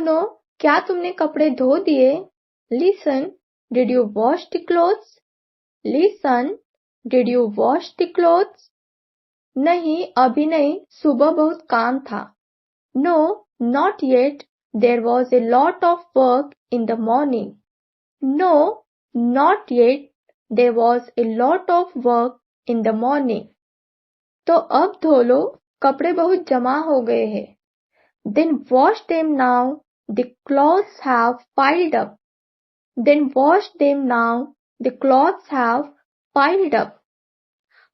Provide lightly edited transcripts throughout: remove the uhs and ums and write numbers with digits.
सुनो, क्या तुमने कपड़े धो दिए? Listen, did you wash the clothes? Listen, did you wash the clothes? नहीं, अभी नहीं, सुबह बहुत काम था. No, not yet. There was a lot of work in the morning. No, not yet. There was a lot of work in the morning. तो अब धो लो, कपड़े बहुत जमा हो गए हैं. Then wash them now. The clothes have piled up. Then wash them now. The clothes have piled up.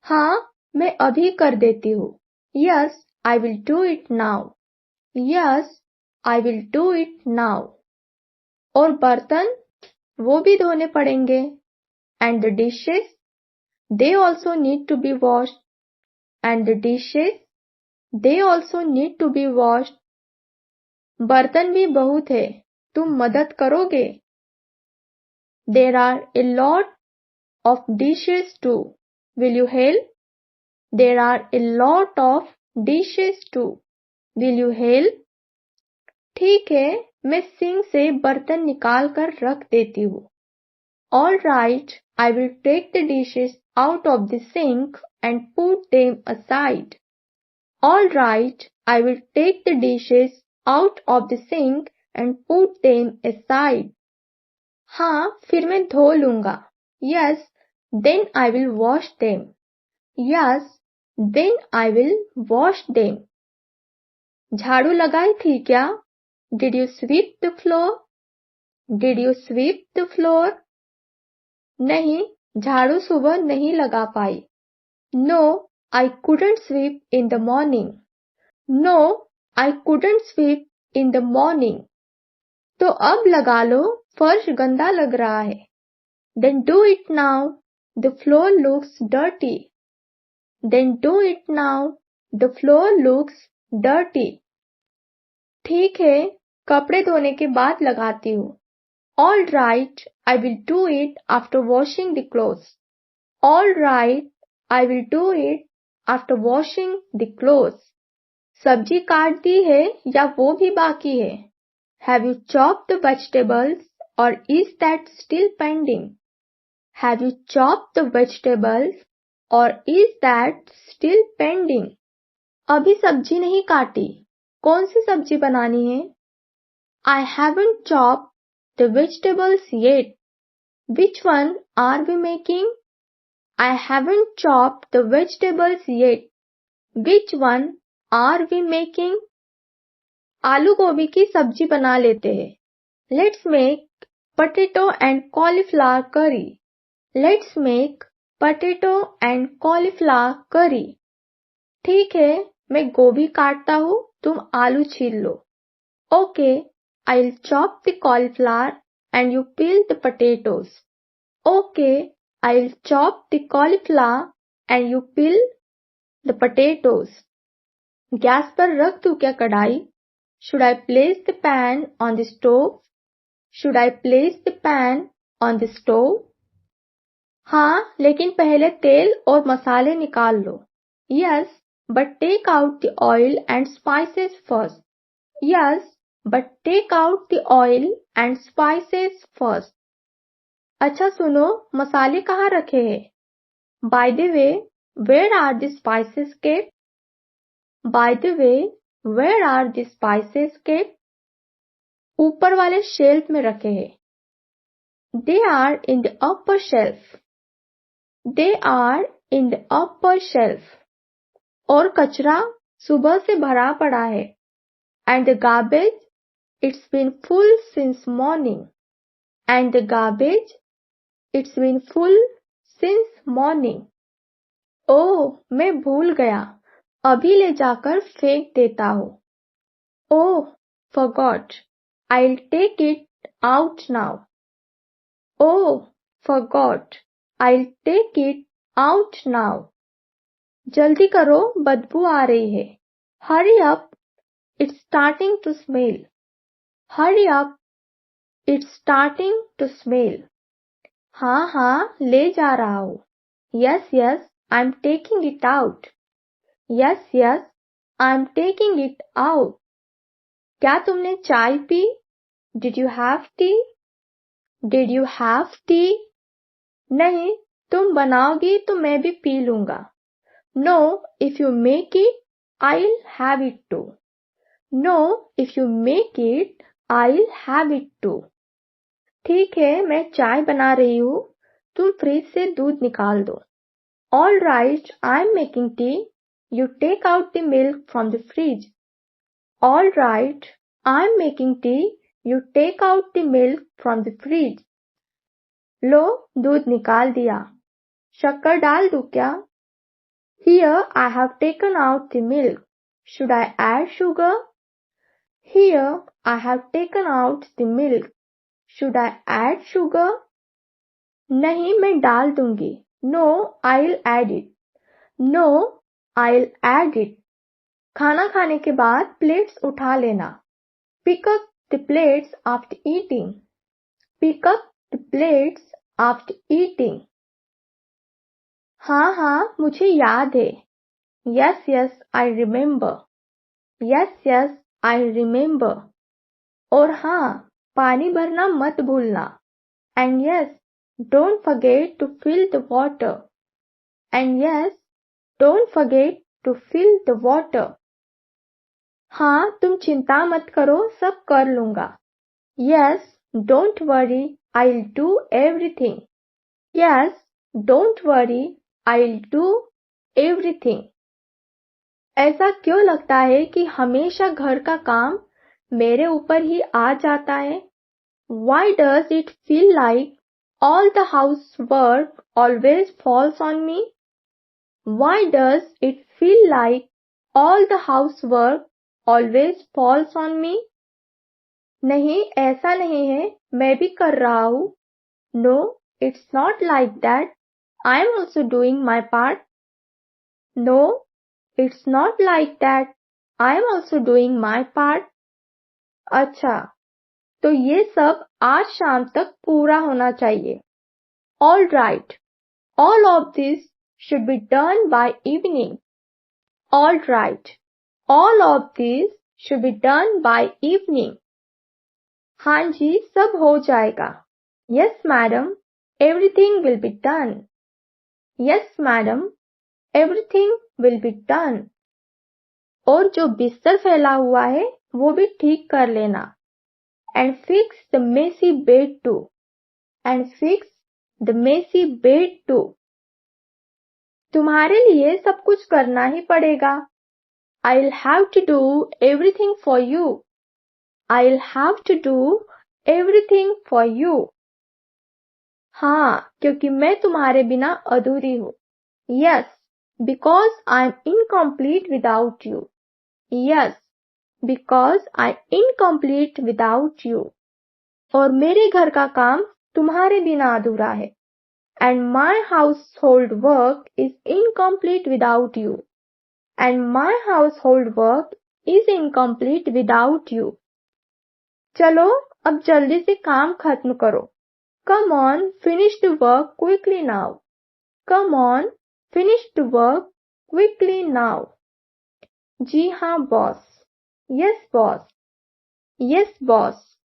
हाँ, मैं अभी कर देती हूँ. Yes, I will do it now. Yes, I will do it now. और बर्तन, वो भी धोने पड़ेंगे. And the dishes, they also need to be washed. And the dishes, they also need to be washed. बर्तन भी बहुत है, तुम मदद करोगे? There are a lot of dishes too. Will you help? There are a lot of dishes too. Will you help? ठीक है, मैं सिंक से बर्तन निकाल कर रख देती हूँ. All right, I will take the dishes out of the sink and put them aside. All right, I will take the dishes out of the sink and put them aside. हाँ, फिर मैं धो लूंगा. Yes, then I will wash them. Yes, then I will wash them. झाड़ू लगाई थी क्या? Did you sweep the floor? Did you sweep the floor? नहीं, झाड़ू सुबह नहीं लगा पाई. No, I couldn't sweep in the morning. No, I couldn't sweep in the morning. तो अब लगा लो, फर्श गंदा लग रहा है. Then do it now. The floor looks dirty. Then do it now. The floor looks dirty. ठीक है, कपड़े धोने के बाद लगाती हूँ. All right, I will do it after washing the clothes. All right, I will do it after washing the clothes. सब्जी काट दी है या वो भी बाकी है? Have you chopped the vegetables or is that still pending? Have you chopped the vegetables or is that still pending? अभी सब्जी नहीं काटी. कौन सी सब्जी बनानी है? I haven't chopped the vegetables yet. Which one are we making? I haven't chopped the vegetables yet. Which one are we making? आलू गोभी की सब्जी बना लेते हैं. Let's make potato and cauliflower curry. Let's make potato and cauliflower curry. ठीक है, मैं गोभी काटता हूँ, तुम आलू छील लो. Okay, I'll chop the cauliflower and you peel the potatoes. Okay, I'll chop the cauliflower and you peel the potatoes. Gas पर रख दूं क्या कढ़ाई? Should I place the pan on the stove? Should I place the pan on the stove? हाँ, लेकिन पहले तेल और मसाले निकाल लो. Yes, but take out the oil and spices first. Yes, but take out the oil and spices first. अच्छा सुनो, मसाले कहाँ रखे हैं? By the way, where are the spices kept? By the way, where are the spices kept? ऊपर वाले shelf में रखे हैं. They are in the upper shelf. They are in the upper shelf. और कचरा सुबह से भरा पड़ा है. And the garbage, it's been full since morning. And the garbage, it's been full since morning. ओह, मैं भूल गया. अभी ले जाकर फेंक देता हूँ. Oh, forgot. I'll take it out now. Oh, forgot. I'll take it out now. जल्दी करो, बदबू आ रही है. Hurry up. It's starting to smell. Hurry up. It's starting to smell. हाँ हाँ, ले जा रहा हूँ. Yes, yes, I'm taking it out. Yes, yes, I'm taking it out. क्या तुमने चाय P? Did you have tea? Did you have tea? नहीं, तुम बनाओगी तो मैं भी पी लूंगा. No, if you make it, I'll have it too. No, if you make it, I'll have it too. ठीक है, मैं चाय बना रही हूँ, तुम फ्रिज से दूध निकाल दो. All right, I'm making tea. You take out the milk from the fridge. All right, I'm making tea. You take out the milk from the fridge. लो, दूध निकाल दिया. शक्कर डाल दूं क्या? Here I have taken out the milk. Should I add sugar? Here I have taken out the milk. Should I add sugar? नहीं, मैं डाल दूंगी. No, I'll add it. No, I'll add it. खाना खाने के बाद प्लेट्स उठा लेना. Pick up the plates after eating. Pick up the plates after eating. हाँ हाँ, मुझे याद है. Yes, yes, I remember. Yes, yes, I remember. और हाँ, पानी भरना मत भूलना. And yes, don't forget to fill the water. And yes, don't forget to fill the water. हाँ, तुम चिंता मत करो, सब कर लूंगा. Yes, don't worry, I'll do everything. Yes, don't worry, I'll do everything. ऐसा क्यों लगता है कि हमेशा घर का काम मेरे ऊपर ही आ जाता है? Why does it feel like all the housework always falls on me? Why does it feel like all the housework always falls on me? नहीं, ऐसा नहीं है, मैं भी कर रहा हूँ. No, it's not like that. I'm also doing my part. No, it's not like that. I'm also doing my part. अच्छा, तो ये सब आज शाम तक पूरा होना चाहिए. All right, all of this should be done by evening. All right, all of this should be done by evening. हाँ जी, सब हो जाएगा. Yes, madam, everything will be done. Yes, madam, everything will be done. और जो बिस्तर फैला हुआ है, वो भी ठीक कर लेना. And fix the messy bed too. And fix the messy bed too. तुम्हारे लिए सब कुछ करना ही पड़ेगा. I'll have to do everything for you. I'll have to do everything for you. हाँ, क्योंकि मैं तुम्हारे बिना अधूरी हूँ. Yes, because I'm incomplete without you. Yes, because I'm incomplete without you. और मेरे घर का काम तुम्हारे बिना अधूरा है. And my household work is incomplete without you. And my household work is incomplete without you. चलो, अब जल्दी से काम खत्म करो. Come on, finish the work quickly now. Come on, finish the work quickly now. जी हाँ, boss. Yes, boss. Yes, boss.